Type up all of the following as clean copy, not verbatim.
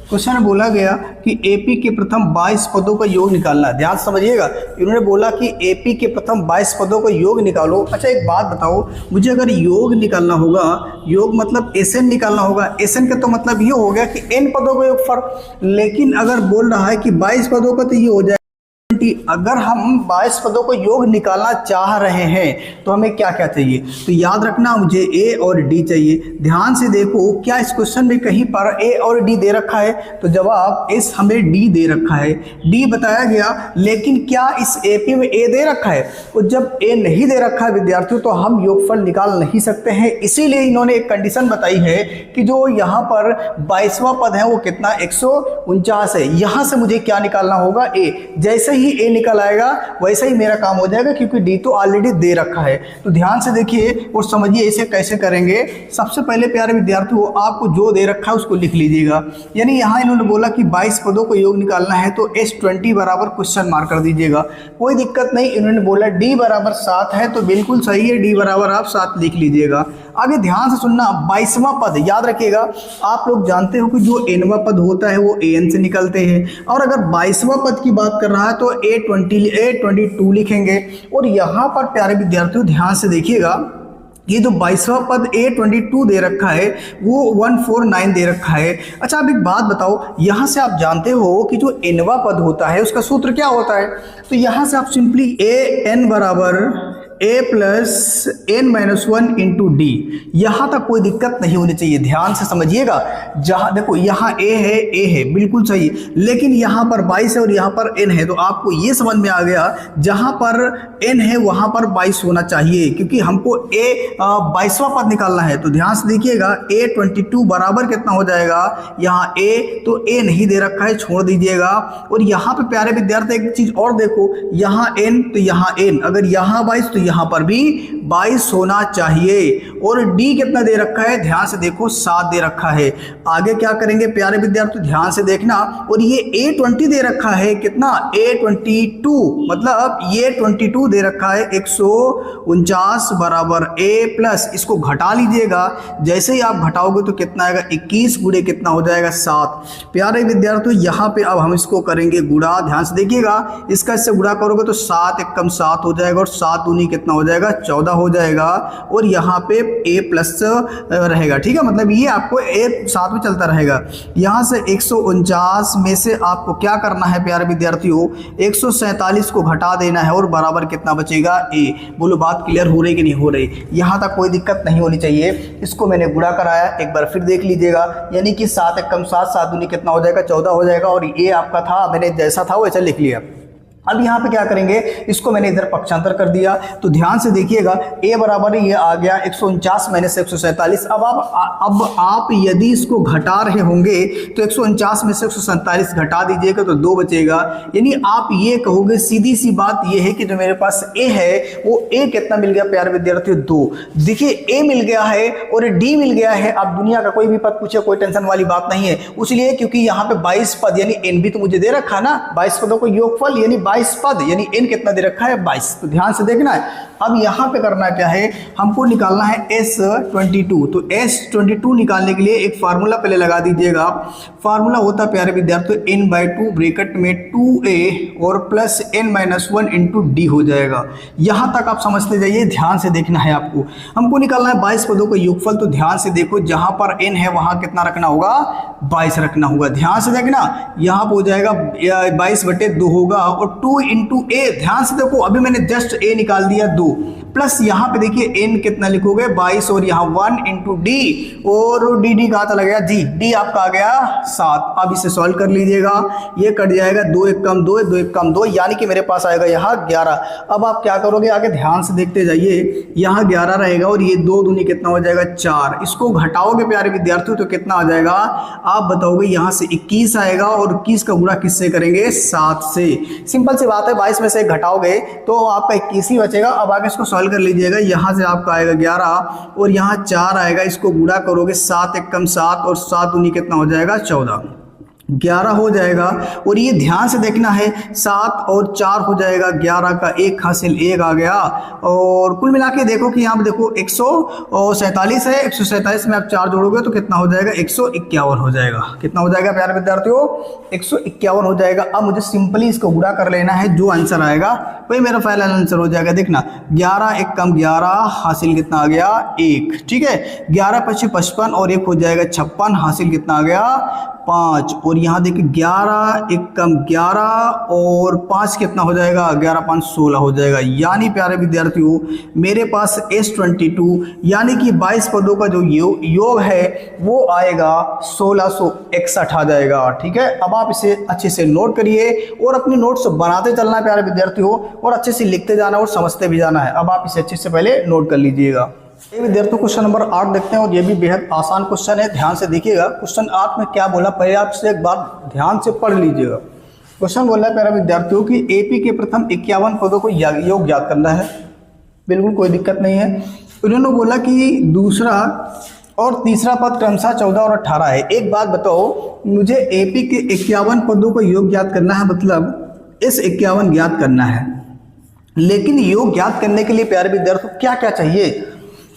Question में बोला गया कि एपी के प्रथम 22 पदों का योग निकालना। ध्यान समझिएगा, इन्होंने बोला कि एपी के प्रथम 22 पदों का योग निकालो। अच्छा एक बात बताओ मुझे, अगर योग निकालना होगा, योग मतलब एसएन निकालना होगा, एसएन का तो मतलब ये हो गया कि एन पदों का योगफल। लेकिन अगर बोल रहा है कि 22 पदों का, तो ये हो जाएगा। अगर हम 22 पदों को योग निकालना चाह रहे हैं तो हमें क्या क्या चाहिए, तो याद रखना मुझे ए और डी चाहिए। ध्यान से देखो, क्या इस क्वेश्चन में कहीं पर ए और डी दे रखा है, तो जवाब इस हमें डी दे रखा है, डी बताया गया। लेकिन क्या इस एपी में ए दे रखा है, और जब ए नहीं दे रखा है विद्यार्थियों तो हम योगफल निकाल नहीं सकते हैं। इसीलिए इन्होंने एक कंडीशन बताई है कि जो यहाँ पर 22वां पद है वो कितना 149 है, यहाँ से मुझे क्या निकालना होगा ए। जैसे ही ए निकल आएगा वैसे ही मेरा काम हो जाएगा, क्योंकि डी तो ऑलरेडी दे रखा है। तो ध्यान से देखिए और समझिए इसे कैसे करेंगे। सबसे पहले प्यारे विद्यार्थियों, आपको जो दे रखा है उसको लिख लीजिएगा। यानी यहाँ इन्होंने बोला कि 22 पदों को योग निकालना है, तो S20 बराबर क्वेश्चन मार्क कर दीजिएगा, कोई दिक्कत नहीं। इन्होंने बोला डी बराबर 7 है, तो बिल्कुल सही है, डी बराबर आप 7 लिख लीजिएगा। आगे ध्यान से सुनना, 22वां पद याद रखिएगा। आप लोग जानते हो कि जो एनवा पद होता है वो एन से निकलते हैं, और अगर 22वां पद की बात कर रहा है तो A22 लिखेंगे। और यहाँ पर प्यारे विद्यार्थियों ध्यान से देखिएगा, ये जो 22वां पद A22 दे रखा है वो 149 दे रखा है। अच्छा अब एक बात बताओ, यहाँ से आप जानते हो कि जो एनवा पद होता है उसका सूत्र क्या होता है, तो यहाँ से आप सिंपली AN बराबर A plus N-1 into D. यहाँ तक कोई दिक्कत नहीं होनी चाहिए। ध्यान से समझिएगा, जहाँ देखो यहाँ A है बिल्कुल सही, लेकिन यहाँ पर 22 है और यहाँ पर N है, तो आपको ये समझ में आ गया जहाँ पर N है वहाँ पर 22 होना चाहिए, क्योंकि हमको 22वां पद निकालना है। तो ध्यान से देखिएगा, A22 बराबर कितना हो जाएगा, यहाँ A, तो A नहीं दे रखा है, छोड़ दीजिएगा। और यहाँ पे प्यारे विद्यार्थी एक चीज और देखो, यहाँ N तो यहाँ N, अगर यहाँ 22 तो यहाँ पर भी 22 होना चाहिए। और D कितना दे रखा है, ध्यान से देखो 7 दे रखा है। आगे क्या करेंगे प्यारे विद्यार्थी, ध्यान से देखना, और ये A20 दे रखा है, कितना A22, मतलब ये 22 दे रखा है 149 बराबर A प्लस, इसको घटा लीजिएगा। जैसे ही आप घटाओगे तो कितना आएगा, 21 गुणे कितना हो जाएगा 7। प्यारे विद्यार्थियों यहाँ पे अब हम इसको करेंगे गुणा। ध्यान से देखिएगा, इसका इससे गुणा करोगे तो 7 एकम 7 हो जाएगा, और 7 दूनी कितना हो जाएगा 14 हो जाएगा, और यहाँ पे A प्लस रहेगा। ठीक है, मतलब ये आपको A साथ में चलता रहेगा। यहाँ से 149 में से आपको क्या करना है प्यारे विद्यार्थियों, 147 को घटा देना है, और बराबर कितना बचेगा A। बोलो बात क्लियर हो रही कि नहीं हो रही, यहाँ तक कोई दिक्कत नहीं होनी चाहिए। इसको मैंने गुणा कराया, एक बार फिर देख लीजिएगा, यानी कि 7 एकम 7, 7 दूनी कितना हो जाएगा 14 हो जाएगा, और ये आपका था, मैंने जैसा था वैसा लिख लिया। अब यहाँ पे क्या करेंगे, इसको मैंने इधर पक्षांतर कर दिया। तो ध्यान से देखिएगा, A बराबर ये आ गया 149 माइनस 147। अब आप यदि इसको घटा रहे होंगे तो 149 में से 147 घटा दीजिएगा तो 2 बचेगा। यानी आप ये कहोगे, सीधी सी बात ये है कि जो मेरे पास A है वो A कितना मिल गया प्यारे विद्यार्थियों 2। देखिए A मिल गया है और D मिल गया है। अब दुनिया का कोई भी पद पूछे कोई टेंशन वाली बात नहीं है, इसलिए क्योंकि यहाँ पे 22 पद यानी N भी तो मुझे दे रखा ना, 22 पदों को योगफल यानी 22 पद, यानी N कितना दे रखा है 22। तो ध्यान से देखना है। अब यहाँ पे करना क्या है, हमको निकालना है S22। तो S22 निकालने के लिए एक फार्मूला पहले लगा दीजिएगा। फार्मूला होता है प्यारे विद्यार्थियों N/2 ब्रैकेट में 2A और प्लस N-1 इंटू D हो जाएगा। यहाँ तक आप समझते जाइए, ध्यान से देखना है आपको। हमको निकालना है 22 पदों का योगफल। तो ध्यान से देखो, जहाँ पर N है वहाँ कितना रखना होगा, 22 रखना होगा। ध्यान से देखना, यहाँ पर हो जाएगा 22/2 होगा, और 2 इंटू A। ध्यान से देखो, अभी मैंने जस्ट A निकाल दिया 2, प्लस यहाँ पे देखिए N कितना लिखोगे 22, और यहाँ 1 इंटू D, और डी कहाँ चला गया जी, D आपका आ गया 7। अब इसे सॉल्व कर लीजिएगा, ये कट जाएगा, 2 एक कम 2, 2 एक कम 2, यानी कि मेरे पास आएगा यहाँ 11। अब आप क्या करोगे, आगे ध्यान से देखते जाइए, यहाँ 11 रहेगा, और ये 2 दूनी कितना हो जाएगा 4। इसको घटाओगे प्यारे विद्यार्थियों तो कितना आ जाएगा, आप बताओगे, यहाँ से 21 आएगा, और 21 का गुणा किससे करेंगे, 7 से। सिंपल सी बात है, 22 में से घटाओगे तो आपका 21 ही बचेगा। अब आगे इसको सॉल्व कर लीजिएगा, यहाँ से आपका आएगा 11, और यहाँ 4 आएगा, इसको गुणा करोगे 7 एक कम 7, और 7 दूनी कितना हो जाएगा 14। 11 हो जाएगा। और ये ध्यान से देखना है, 7 और 4 हो जाएगा, 11 का 1 हासिल 1 आ गया। और कुल मिला के देखो कि यहाँ पे देखो 147 है, 147 में आप 4 जोड़ोगे तो कितना हो जाएगा, 151 हो जाएगा। कितना हो जाएगा प्यारे विद्यार्थियों, 151 हो जाएगा। अब मुझे सिंपली इसको गुणा कर लेना है, जो आंसर आएगा वही मेरा फाइनल आंसर हो जाएगा। देखना 11 1 कम 11 हासिल कितना आ गया, 1। ठीक है, 11 25 55 और 1 हो जाएगा 56 हासिल कितना आ गया, 5। और यहाँ देखिए 11 1 कम 11 और 5 कितना हो जाएगा, 11 5 16 हो जाएगा। यानी प्यारे विद्यार्थियों मेरे पास S22 यानी कि 22 पदों का जो योग है वो आएगा 1661 आ जाएगा। ठीक है, अब आप इसे अच्छे से नोट करिए और अपनी नोट्स बनाते चलना है प्यारे विद्यार्थियों, और अच्छे से लिखते जाना और समझते भी जाना है। अब आप इसे अच्छे से पहले नोट कर लीजिएगा। विद्यार्थियों क्वेश्चन नंबर 8 देखते हैं, और ये भी बेहद आसान क्वेश्चन है, ध्यान से देखिएगा। क्वेश्चन 8 में क्या बोला, पहले आप इसे एक बार ध्यान से पढ़ लीजिएगा। क्वेश्चन बोला है प्यारे विद्यार्थियों की एपी के प्रथम 51 पदों को योग ज्ञात करना है। बिल्कुल कोई दिक्कत नहीं है। उन्होंने बोला कि दूसरा और तीसरा पद क्रमशः 14 और 18 है। एक बात बताओ, मुझे एपी के 51 पदों को योग ज्ञात करना है, मतलब इस 51 ज्ञात करना है। लेकिन योग ज्ञात करने के लिए प्यारे विद्यार्थियों क्या क्या चाहिए,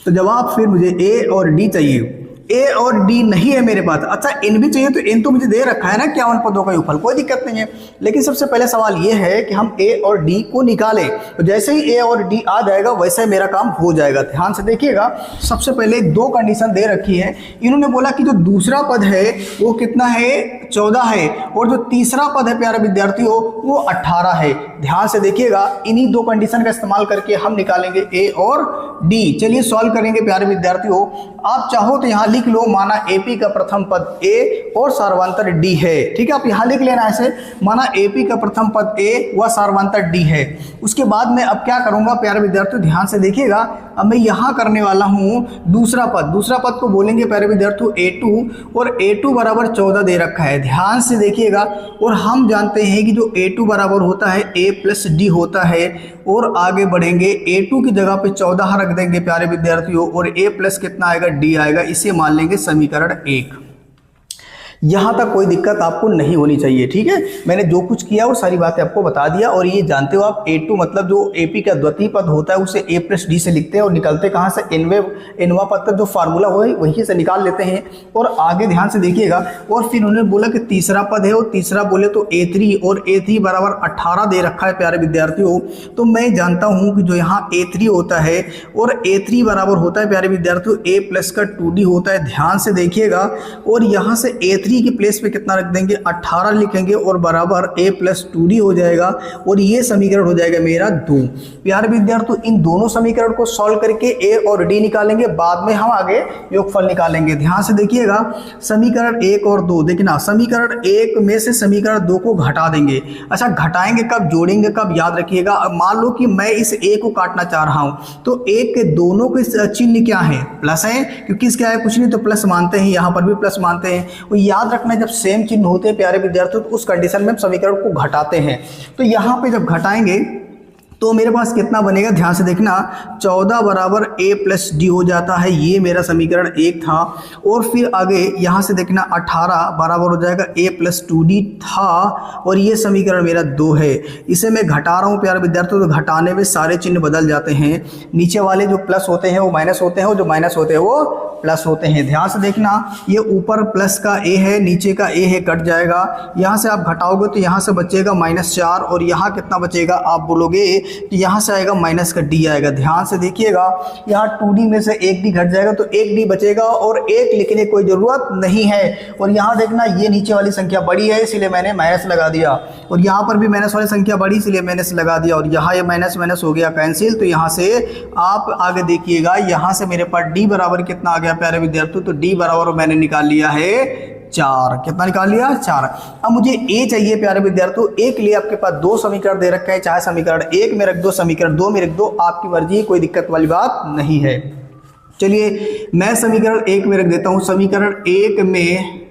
तो जवाब फिर मुझे ए और डी चाहिए। ए और डी नहीं है मेरे पास। अच्छा एन भी चाहिए, तो एन तो मुझे दे रखा है ना 51 पदों का योगफल, कोई दिक्कत नहीं है। लेकिन सबसे पहले सवाल ये है कि हम ए और डी को निकालें, तो जैसे ही ए और डी आ जाएगा वैसे मेरा काम हो जाएगा। ध्यान से देखिएगा, सबसे पहले 2 कंडीशन दे रखी है। इन्होंने बोला कि जो दूसरा पद है वो कितना है, 14 है, और जो तीसरा पद है प्यारे विद्यार्थियों वो 18 है। ध्यान से देखिएगा, इन्हीं 2 कंडीशन का इस्तेमाल करके हम निकालेंगे ए और डी। चलिए सॉल्व करेंगे प्यारे विद्यार्थियों। आप चाहो तो यहाँ लिख लो, माना एपी का प्रथम पद ए और सार्वंतर डी है। ठीक है, आप यहाँ लिख लेना ऐसे, माना एपी का प्रथम पद ए व सार्वंतर डी है। उसके बाद में अब क्या करूंगा प्यारे विद्यार्थियों, ध्यान से देखिएगा। अब मैं यहाँ करने वाला हूँ दूसरा पद को बोलेंगे प्यारे विद्यार्थियों A2, और A2 बराबर 14 दे रखा है। ध्यान से देखिएगा, और हम जानते हैं कि जो A2 बराबर होता है A प्लस डी होता है। और आगे बढ़ेंगे, A2 की जगह पे 14 रख देंगे प्यारे विद्यार्थियों, और A प्लस कितना आएगा, D आएगा। इसे मान लेंगे समीकरण 1। यहाँ तक कोई दिक्कत आपको नहीं होनी चाहिए। ठीक है, मैंने जो कुछ किया वो सारी बातें आपको बता दिया। और ये जानते हो आप A2 मतलब जो AP का द्वितीय पद होता है उसे A प्लस डी से लिखते हैं, और निकलते कहाँ से, एनवा पद का जो फार्मूला हो वहीं से निकाल लेते हैं। और आगे ध्यान से देखिएगा, और फिर उन्होंने बोला कि तीसरा पद है, और तीसरा बोले तो A3, और A3 बराबर 18 दे रखा है प्यारे विद्यार्थियों। तो मैं जानता हूँ कि जो यहाँ A3 होता है, और A3 बराबर होता है प्यारे विद्यार्थियों A प्लस का 2D होता है। ध्यान से देखिएगा, और यहाँ से A3 की प्लेस पे कितना रख देंगे, 18 लिखेंगे, और बराबर A प्लस 2D हो जाएगा। और ये समीकरण हो जाएगा मेरा 2। प्यारे विद्यार्थियों इन दोनों समीकरण को सॉल्व करके A और D निकालेंगे, बाद में हम आगे योगफल निकालेंगे। ध्यान से देखिएगा, समीकरण 1 और 2 देखना, समीकरण 1 में से समीकरण 2 को घटा देंगे। अच्छा घटाएंगे कब, जोड़ेंगे कब, याद रखिएगा। अब मान लो कि मैं इस A को काटना चाह रहा हूं, तो A के दोनों के चिन्ह क्या है, प्लस है, क्योंकि इसका है कुछ नहीं तो प्लस मानते हैं, यहाँ पर भी प्लस मानते हैं। और याद रखना जब सेम चिन्ह होते हैं प्यारे विद्यार्थियों तो उस कंडीशन में हम समीकरण को घटाते हैं। तो यहाँ पे जब घटाएंगे तो मेरे पास कितना बनेगा, ध्यान से देखना, 14 बराबर A प्लस डी हो जाता है। ये मेरा समीकरण 1 था। और फिर आगे यहाँ से देखना 18 बराबर हो जाएगा A प्लस 2D था, और ये समीकरण मेरा 2 है। इसे मैं घटा रहा हूँ प्यारे विद्यार्थियों, तो घटाने में सारे चिन्ह बदल जाते हैं। नीचे वाले जो प्लस होते हैं वो माइनस होते हैं, और जो माइनस होते हैं वो प्लस होते हैं। ध्यान से देखना, ये ऊपर प्लस का A है, नीचे का A है, कट जाएगा। यहाँ से आप घटाओगे तो यहाँ से बचेगा -4, और यहाँ कितना बचेगा, आप बोलोगे कि यहाँ से आएगा माइनस का D आएगा। ध्यान से देखिएगा, यहाँ 2D में से 1D घट जाएगा तो 1D बचेगा, और 1 लिखने की कोई ज़रूरत नहीं है। और यहाँ देखना ये नीचे वाली संख्या बड़ी है इसलिए मैंने माइनस लगा दिया, और यहाँ पर भी माइनस वाली संख्या बड़ी इसलिए माइनस लगा दिया, और यहाँ ये माइनस माइनस हो गया कैंसिल। तो यहाँ से आप आगे देखिएगा, यहाँ से मेरे पास D बराबर कितना आ गया प्यारे विद्यार्थियों, तो D बराबर मैंने निकाल लिया है 4। कितना निकाल लिया, 4। अब मुझे A चाहिए प्यारे विद्यार्थियों। A के लिए आपके पास 2 समीकरण दे रखे हैं, चाहे समीकरण 1 में रख दो, समीकरण 2 में रख दो, आपकी मर्जी, कोई दिक्कत वाली बात नहीं है। चलिए मैं समीकरण 1 में रख देता हूं। समीकरण 1 में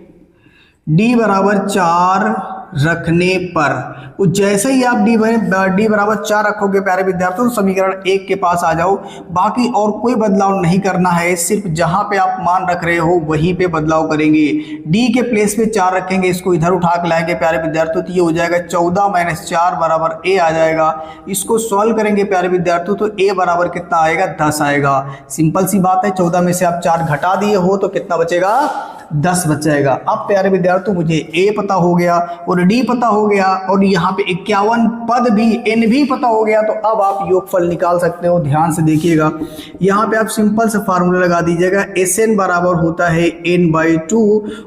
D बराबर 4 रखने पर जैसे ही आप डी बराबर 4 रखोगे प्यारे विद्यार्थियों, तो समीकरण 1 के पास आ जाओ। बाकी और कोई बदलाव नहीं करना है, सिर्फ जहां पे आप मान रख रहे हो वहीं पे बदलाव करेंगे। डी के प्लेस पे 4 रखेंगे, इसको इधर उठा के लाएंगे प्यारे विद्यार्थियों, तो ये हो जाएगा 14 - 4 बराबर ए आ जाएगा। इसको सॉल्व करेंगे प्यारे विद्यार्थियों, तो ए बराबर कितना आएगा, 10 आएगा। सिंपल सी बात है, 14 में से आप 4 घटा दिए हो तो कितना बचेगा, 10 बचेगा। अब प्यारे विद्यार्थियों मुझे ए पता हो गया और डी पता हो गया और यहाँ पे 51 पद भी, एन भी पता हो गया, तो अब आप योगफल निकाल सकते हो। ध्यान से देखिएगा, यहाँ पे आप सिंपल से फार्मूला लगा दीजिएगा, एस एन बराबर होता है n/2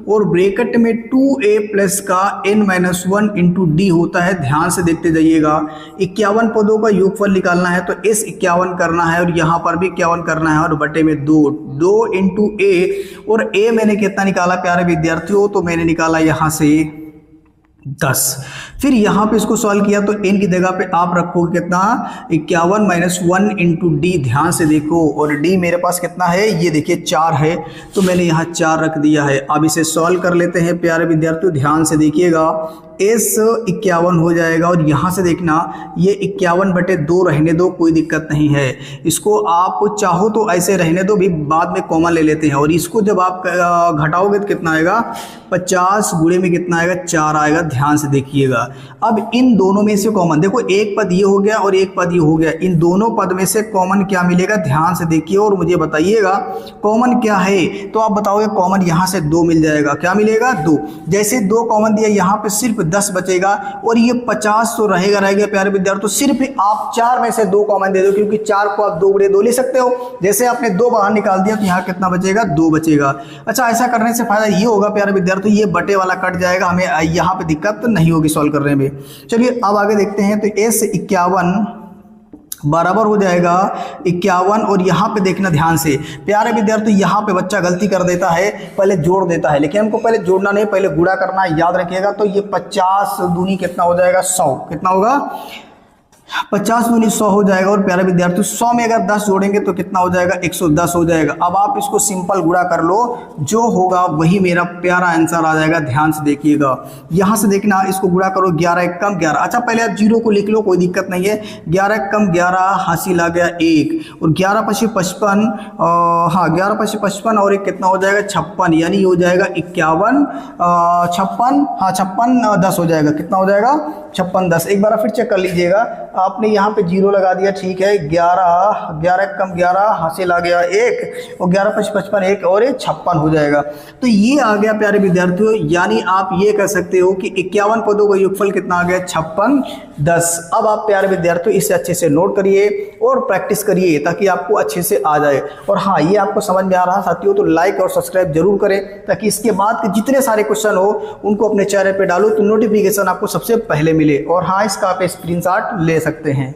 और ब्रैकेट में 2a प्लस का n-1 इंटू डी होता है। ध्यान से देखते जाइएगा, 51 पदों का योगफल निकालना है तो s 51 करना है और यहाँ पर भी 51 करना है और बटे में 2 इंटू a, और a मैंने कितना निकाला प्यारे विद्यार्थियों, तो मैंने निकाला यहाँ से 10। फिर यहाँ पे इसको सॉल्व किया तो n की जगह पे आप रखोगे कितना, 51 - 1 इंटू डी। ध्यान से देखो, और d मेरे पास कितना है, ये देखिए 4 है, तो मैंने यहाँ 4 रख दिया है। अब इसे सॉल्व कर लेते हैं प्यारे विद्यार्थियों, ध्यान से देखिएगा, s 51 हो जाएगा और यहाँ से देखना ये 51/2 रहने दो, कोई दिक्कत नहीं है। इसको आप चाहो तो ऐसे रहने दो, भी बाद में कॉमन ले लेते हैं। और इसको जब आप घटाओगे तो कितना आएगा, 50 गुणे में कितना आएगा, 4 आएगा। ध्यान से देखिएगा, अब इन दोनों में से कॉमन देखो, एक पद ये हो गया और एक पद ये हो गया, इन दोनों पद में से कॉमन क्या मिलेगा, ध्यान से देखिए और मुझे बताइएगा कॉमन क्या है। तो आप बताओगे कॉमन यहाँ से 2 मिल जाएगा, क्या मिलेगा, 2। जैसे 2 कॉमन दिया, यहाँ पे सिर्फ 10 बचेगा और ये 50 तो रहेगा प्यारे विद्यार्थी। तो सिर्फ आप 4 में से 2 कॉमन दे दो, क्योंकि 4 को आप 2 गुणे 2 ले सकते हो। जैसे आपने 2 बाहर निकाल दिया तो यहाँ कितना बचेगा, 2 बचेगा। अच्छा, ऐसा करने से फायदा ये होगा प्यारे विद्यार्थी, ये बटे वाला कट जाएगा, हमें यहाँ पे दिक्कत नहीं होगी सॉल्व करने में। चलिए अब आगे देखते हैं, तो s 51 बराबर हो जाएगा 51, और यहाँ पे देखना ध्यान से प्यारे विद्यार्थी, यहाँ पे बच्चा गलती कर देता है, पहले जोड़ देता है, लेकिन हमको पहले जोड़ना नहीं, पहले गुणा करना है, याद रखिएगा। तो ये 50 दूनी कितना हो जाएगा, 100, कितना होगा, 50 दूनी 100 हो जाएगा। और प्यारे विद्यार्थी 100 में अगर 10 जोड़ेंगे तो कितना हो जाएगा, 110 हो जाएगा। अब आप इसको सिंपल गुणा कर लो, जो होगा वही मेरा प्यारा आंसर आ जाएगा। ध्यान से देखिएगा, यहाँ से देखना, इसको गुणा करो, 11 × 11। अच्छा, पहले आप 0 को लिख लो, कोई दिक्कत नहीं है। 11 × 11 हासिल आ गया 1, और 11 × 55, हाँ 11 × 55 और एक कितना हो जाएगा, 56, यानी हो जाएगा 51, 56, हाँ 56 10 हो जाएगा, कितना हो जाएगा, 56 10। एक बार फिर चेक कर लीजिएगा, आपने यहाँ पे 0 लगा दिया, ठीक है, 11 × 11 हासिल आ गया 1, और 11 × 55 1, और ये 56 हो जाएगा। तो ये आ गया प्यारे विद्यार्थियों, यानी आप ये कह सकते हो कि 51 पदों का योगफल कितना आ गया, 56 10। अब आप प्यारे विद्यार्थियों इसे अच्छे से नोट करिए और प्रैक्टिस करिए, ताकि आपको अच्छे से आ जाए। और हाँ, ये आपको समझ में आ रहा साथियों, तो लाइक और सब्सक्राइब जरूर करें, ताकि इसके बाद के जितने सारे क्वेश्चन हो उनको अपने चैनल पे डालो तो नोटिफिकेशन आपको सबसे पहले मिले। और हाँ, इसका आप स्क्रीनशॉट ले सकते हैं।